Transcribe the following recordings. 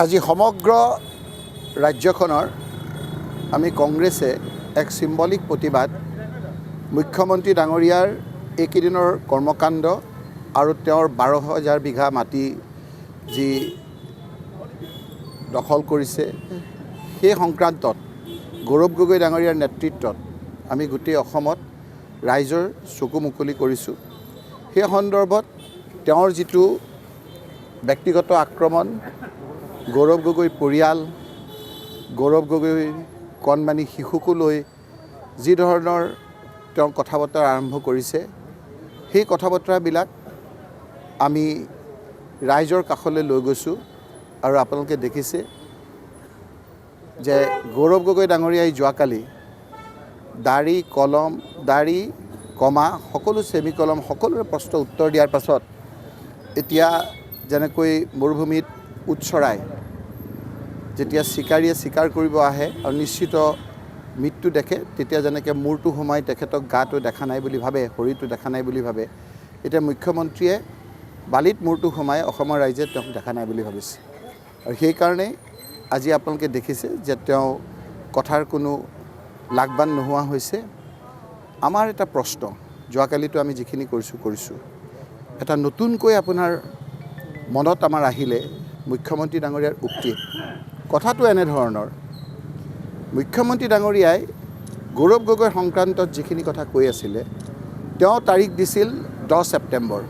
আজি সমগ্ৰ ৰাজ্যখনৰ আমি কংগ্ৰেছে এক সিম্বলিক প্ৰতিবাদ মুখ্যমন্ত্ৰী ডাঙৰীয়াৰ এইকেইদিনৰ কৰ্মকাণ্ড আৰু তেওঁৰ 12,000 বিঘা মাটি যি দখল কৰিছে সেই সংক্ৰান্তত গৌৰৱ গগৈ ডাঙৰীয়াৰ নেতৃত্বত আমি গোটেই অসমত ৰাইজৰ চকু মুকলি কৰিছোঁ। সেই সন্দৰ্ভত তেওঁৰ যিটো ব্যক্তিগত আক্ৰমণ, গৌৰৱ গগৈৰ পৰিয়াল, গৌৰৱ গগৈৰ কণমানি শিশুকো লৈ যি ধৰণৰ তেওঁ কথা বতৰা আৰম্ভ কৰিছে, সেই কথা বতৰাবিলাক আমি ৰাইজৰ কাষলৈ লৈ গৈছোঁ। আৰু আপোনালোকে দেখিছে যে গৌৰৱ গগৈ ডাঙৰীয়াই যোৱাকালি দাড়ি কলম দাড়ি কমা সকলো ছেমিকলম সকলোৰে প্ৰশ্ন উত্তৰ দিয়াৰ পাছত এতিয়া যেনেকৈ মৰুভূমিত উট চৰাই যেতিয়া চিকাৰীয়ে চিকাৰ কৰিব আহে আৰু নিশ্চিত মৃত্যু দেখে, তেতিয়া যেনেকৈ মূৰটো সোমাই তেখেতক গাটো দেখা নাই বুলি ভাবে, শৰীৰটো দেখা নাই বুলি ভাবে, এতিয়া মুখ্যমন্ত্ৰীয়ে বালিত মূৰটো সোমাই অসমৰ ৰাইজে তেওঁক দেখা নাই বুলি ভাবিছে। আৰু সেইকাৰণে আজি আপোনালোকে দেখিছে যে তেওঁ কথাৰ কোনো লাগবান নোহোৱা হৈছে। আমাৰ এটা প্ৰশ্ন, যোৱাকালিতো আমি যিখিনি কৰিছোঁ এটা নতুনকৈ আপোনাৰ মনত আমাৰ আহিলে মুখ্যমন্ত্ৰী ডাঙৰীয়াৰ উক্তি। কথাটো এনেধৰণৰ, মুখ্যমন্ত্ৰী ডাঙৰীয়াই গৌৰৱ গগৈৰ সংক্ৰান্তত যিখিনি কথা কৈ আছিলে, তেওঁ তাৰিখ দিছিল 10 ছেপ্টেম্বৰ।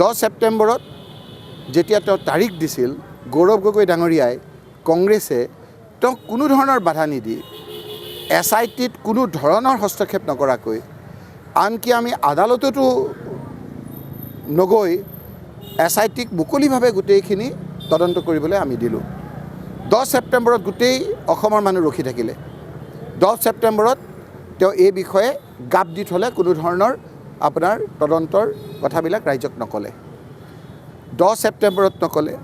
10 ছেপ্টেম্বৰত যেতিয়া তেওঁ তাৰিখ দিছিল, গৌৰৱ গগৈ ডাঙৰীয়াই কংগ্ৰেছে তেওঁক কোনো ধৰণৰ বাধা নিদি SITত কোনো ধৰণৰ হস্তক্ষেপ নকৰাকৈ, আনকি আমি আদালততো নগৈ SITক মুকলিভাৱে গোটেইখিনি তদন্ত কৰিবলৈ আমি দিলোঁ। 10 ছেপ্টেম্বৰত গোটেই অসমৰ মানুহ ৰখি থাকিলে। 10 ছেপ্টেম্বৰত তেওঁ এই বিষয়ে গাপ দি থ'লে, কোনো ধৰণৰ আপোনাৰ তদন্তৰ কথাবিলাক ৰাইজক নক'লে। 10 ছেপ্টেম্বৰত নক'লে,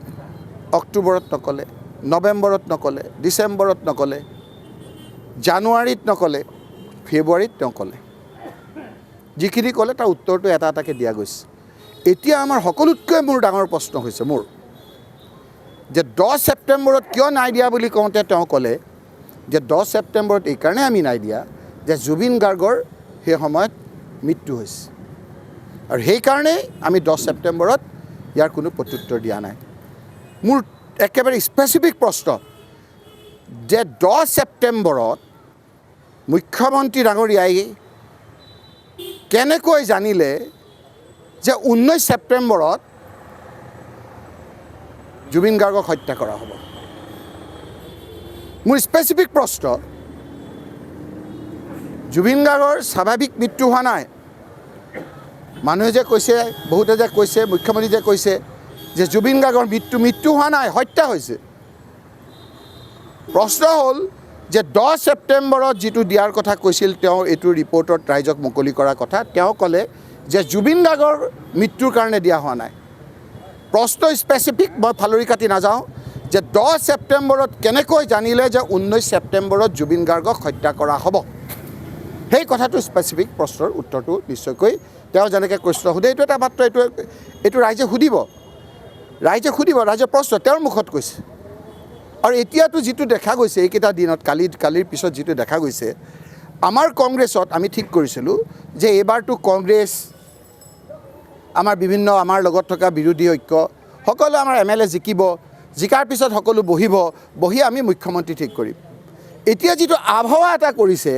অক্টোবৰত নক'লে, নৱেম্বৰত নক'লে, ডিচেম্বৰত নক'লে, জানুৱাৰীত নক'লে, ফেব্ৰুৱাৰীত তেওঁ ক'লে। যিখিনি ক'লে তাৰ উত্তৰটো এটা এটাকৈ দিয়া গৈছে। এতিয়া আমাৰ সকলোতকৈ মোৰ ডাঙৰ প্ৰশ্ন হৈছে মোৰ যে 10 ছেপ্টেম্বৰত কিয় নাই দিয়া বুলি কওঁতে তেওঁ ক'লে যে 10 ছেপ্টেম্বৰত এইকাৰণে আমি নাই দিয়া যে জুবিন গাৰ্গৰ সেই সময়ত মৃত্যু হৈছে, আৰু সেইকাৰণেই আমি 10 ছেপ্টেম্বৰত ইয়াৰ কোনো প্ৰত্যুত্তৰ দিয়া নাই। মোৰ একেবাৰে স্পেচিফিক প্ৰশ্ন যে 10 ছেপ্টেম্বৰত মুখ্যমন্ত্ৰী ডাঙৰীয়াই কেনেকৈ জানিলে যে 19 ছেপ্টেম্বৰত জুবিন গাৰ্গক হত্যা কৰা হ'ব? মোৰ স্পেচিফিক প্ৰশ্ন, জুবিন গাৰ্গৰ স্বাভাৱিক মৃত্যু হোৱা নাই। মানুহে যে কৈছে, বহুতে যে কৈছে, মুখ্যমন্ত্ৰী যে কৈছে যে জুবিন গাৰ্গৰ মৃত্যু হোৱা নাই, হত্যা হৈছে। প্ৰশ্ন হ'ল যে 10 ছেপ্টেম্বৰত যিটো দিয়াৰ কথা কৈছিল, তেওঁ এইটো ৰিপৰ্টত ৰাইজক মুকলি কৰাৰ কথা, তেওঁ ক'লে যে জুবিন গাৰ্গৰ মৃত্যুৰ কাৰণে দিয়া হোৱা নাই। প্ৰশ্ন স্পেচিফিক, মই ফালৰি কাটি নাযাওঁ যে 10 ছেপ্টেম্বৰত কেনেকৈ জানিলে যে 19 ছেপ্টেম্বৰত জুবিন গাৰ্গক হত্যা কৰা হ'ব? সেই কথাটো স্পেচিফিক প্ৰশ্নৰ উত্তৰটো নিশ্চয়কৈ তেওঁ যেনেকৈ প্ৰশ্ন সোধে, এইটো এটা মাত্ৰ এইটো ৰাইজে সুধিব, ৰাইজৰ প্ৰশ্ন তেওঁৰ মুখত কৈছে। আৰু এতিয়াতো যিটো দেখা গৈছে এইকেইটা দিনত, কালিৰ পিছত যিটো দেখা গৈছে, আমাৰ কংগ্ৰেছত আমি ঠিক কৰিছিলোঁ যে এইবাৰতো কংগ্ৰেছ, আমাৰ লগত থকা বিৰোধী ঐক্য সকলো আমাৰ MLA জিকিব, জিকাৰ পিছত সকলো বহি আমি মুখ্যমন্ত্ৰী ঠিক কৰিম। এতিয়া যিটো আবহাৱা এটা কৰিছে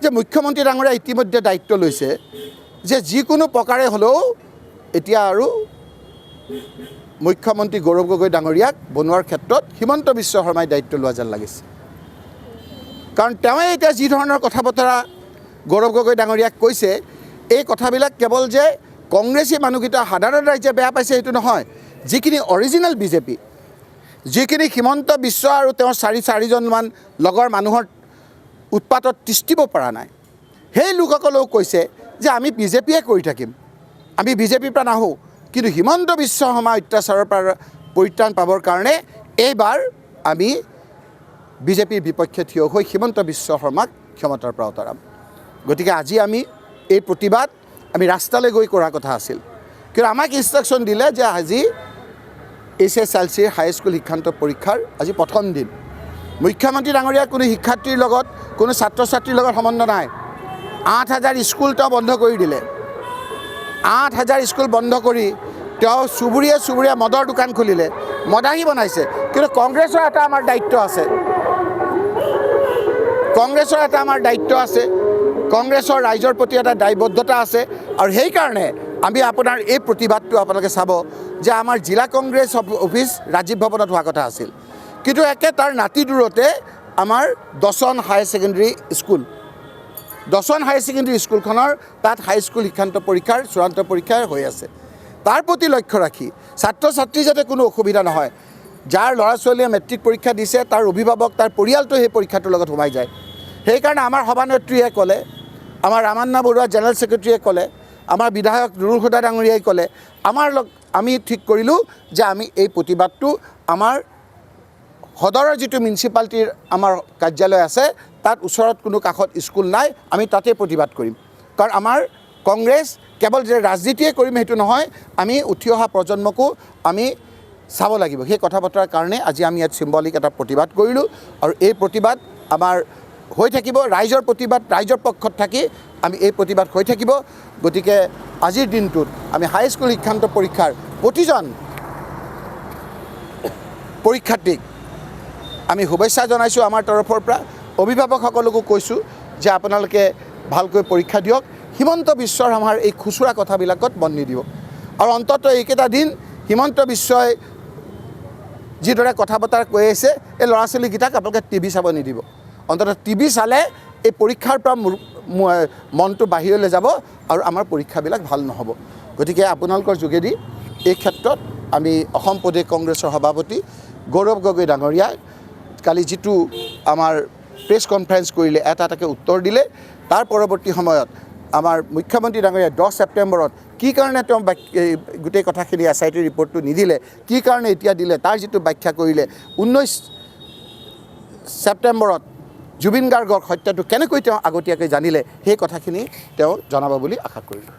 যে মুখ্যমন্ত্ৰী ডাঙৰীয়াই ইতিমধ্যে দায়িত্ব লৈছে যে যিকোনো প্ৰকাৰে হ'লেও এতিয়া আৰু মুখ্যমন্ত্ৰী গৌৰৱ গগৈ ডাঙৰীয়াক বনোৱাৰ ক্ষেত্ৰত হিমন্ত বিশ্ব শৰ্মাই দায়িত্ব লোৱা যেন লাগিছে। কাৰণ তেওঁৱে এতিয়া যি ধৰণৰ কথা বতৰা গৌৰৱ গগৈ ডাঙৰীয়াক কৈছে, এই কথাবিলাক কেৱল যে কংগ্ৰেছী মানুহকেইটা সাধাৰণ ৰাইজে বেয়া পাইছে সেইটো নহয়, যিখিনি অৰিজিনেল বিজেপি, যিখিনি হিমন্ত বিশ্ব আৰু তেওঁৰ চাৰিজনমান লগৰ মানুহৰ উৎপাতত তিষ্ঠিব পৰা নাই, সেই লোকসকলেও কৈছে যে আমি বিজেপিয়ে কৰি থাকিম, আমি বিজেপিৰ পৰা নাহোঁ, কিন্তু হিমন্ত বিশ্ব শৰ্মা অত্যাচাৰৰ পৰা পৰিত্ৰাণ পাবৰ কাৰণে এইবাৰ আমি বিজেপিৰ বিপক্ষে থিয় হৈ হিমন্ত বিশ্ব শৰ্মাক ক্ষমতাৰ পৰা অতৰাম। গতিকে আজি আমি এই প্ৰতিবাদ আমি ৰাস্তালৈ গৈ কৰাৰ কথা আছিল, কিন্তু আমাক ইনষ্ট্ৰাকশ্যন দিলে যে আজি HSLCৰ হাইস্কুল শিক্ষান্ত পৰীক্ষাৰ আজি প্ৰথম দিন। মুখ্যমন্ত্ৰী ডাঙৰীয়াৰ কোনো শিক্ষাৰ্থীৰ লগত কোনো ছাত্ৰ ছাত্ৰীৰ লগত সম্বন্ধ নাই। 8,000 স্কুল তেওঁ বন্ধ কৰি দিলে। 8,000 স্কুল বন্ধ কৰি তেওঁ চুবুৰীয়া মদৰ দোকান খুলিলে, মদাহী বনাইছে। কিন্তু কংগ্ৰেছৰ এটা আমাৰ দায়িত্ব আছে, কংগ্ৰেছৰ ৰাইজৰ প্ৰতি এটা দায়বদ্ধতা আছে। আৰু সেইকাৰণে আমি আপোনাৰ এই প্ৰতিবাদটো আপোনালোকে চাব যে আমাৰ জিলা কংগ্ৰেছ অফিচ ৰাজীৱ ভৱনত হোৱা কথা আছিল, কিন্তু একে তাৰ নাতি দূৰতে আমাৰ দচন হায়াৰ ছেকেণ্ডেৰী স্কুলখনৰ তাত হাইস্কুল শিক্ষান্ত পৰীক্ষাৰ চূড়ান্ত পৰীক্ষা হৈ আছে। তাৰ প্ৰতি লক্ষ্য ৰাখি ছাত্ৰ ছাত্ৰী যাতে কোনো অসুবিধা নহয়, যাৰ ল'ৰা ছোৱালীয়ে মেট্ৰিক পৰীক্ষা দিছে তাৰ অভিভাৱক তাৰ পৰিয়ালটো সেই পৰীক্ষাটোৰ লগত সোমাই যায়। সেইকাৰণে আমাৰ সভানেত্ৰীয়ে ক'লে, আমাৰ ৰামান্না বৰুৱা জেনেৰেল ছেক্ৰেটাৰীয়ে ক'লে, আমাৰ বিধায়ক নুৰুল হুদা ডাঙৰীয়াই ক'লে, আমি ঠিক কৰিলোঁ যে আমি এই প্ৰতিবাদটো আমাৰ সদৰৰ যিটো মিউনিচিপালিটিৰ আমাৰ কাৰ্যালয় আছে তাত ওচৰত কোনো কাষত স্কুল নাই, আমি তাতে প্ৰতিবাদ কৰিম। কাৰণ আমাৰ কংগ্ৰেছ কেৱল যে ৰাজনীতিয়ে কৰিম সেইটো নহয়, আমি উঠি অহা প্ৰজন্মকো আমি চাব লাগিব। সেই কথা বতৰাৰ কাৰণে আজি আমি ইয়াত চিম্বলিক এটা প্ৰতিবাদ কৰিলোঁ। আৰু এই প্ৰতিবাদ আমাৰ হৈ থাকিব, ৰাইজৰ প্ৰতিবাদ, ৰাইজৰ পক্ষত থাকি আমি এই প্ৰতিবাদ হৈ থাকিব। গতিকে আজিৰ দিনটোত আমি হাইস্কুল শিক্ষান্ত পৰীক্ষাৰ প্ৰতিজন পৰীক্ষাৰ্থীক আমি শুভেচ্ছা জনাইছোঁ আমাৰ তৰফৰ পৰা। অভিভাৱকসকলকো কৈছোঁ যে আপোনালোকে ভালকৈ পৰীক্ষা দিয়ক, হিমন্ত বিশ্বৰ আমাৰ এই খুচুৰা কথাবিলাকত মন নিদিব। আৰু অন্ততঃ এইকেইটা দিন হিমন্ত বিশ্বই যিদৰে কথা বতৰা কৈ আছে, এই ল'ৰা ছোৱালীকেইটাক আপোনালোকে টিভি চাব নিদিব। অন্ততঃ টিভি চালে এই পৰীক্ষাৰ পৰা মনটো বাহিৰলৈ যাব আৰু আমাৰ পৰীক্ষাবিলাক ভাল নহ'ব। গতিকে আপোনালোকৰ যোগেদি এই ক্ষেত্ৰত আমি অসম প্ৰদেশ কংগ্ৰেছৰ সভাপতি গৌৰৱ গগৈ ডাঙৰীয়াই কালি যিটো আমাৰ প্ৰেছ কনফাৰেঞ্চ কৰিলে, এটাকে উত্তৰ দিলে। তাৰ পৰৱৰ্তী সময়ত আমাৰ মুখ্যমন্ত্ৰী ডাঙৰীয়াই 10 ছেপ্টেম্বৰত কি কাৰণে তেওঁ গোটেই কথাখিনি SIT ৰিপৰ্টটো নিদিলে, কি কাৰণে এতিয়া দিলে, তাৰ যিটো ব্যাখ্যা কৰিলে, 19 ছেপ্টেম্বৰত জুবিন গাৰ্গৰ হত্যাটো কেনেকৈ তেওঁ আগতীয়াকৈ জানিলে, সেই কথাখিনি তেওঁ জনাব বুলি আশা কৰিলোঁ।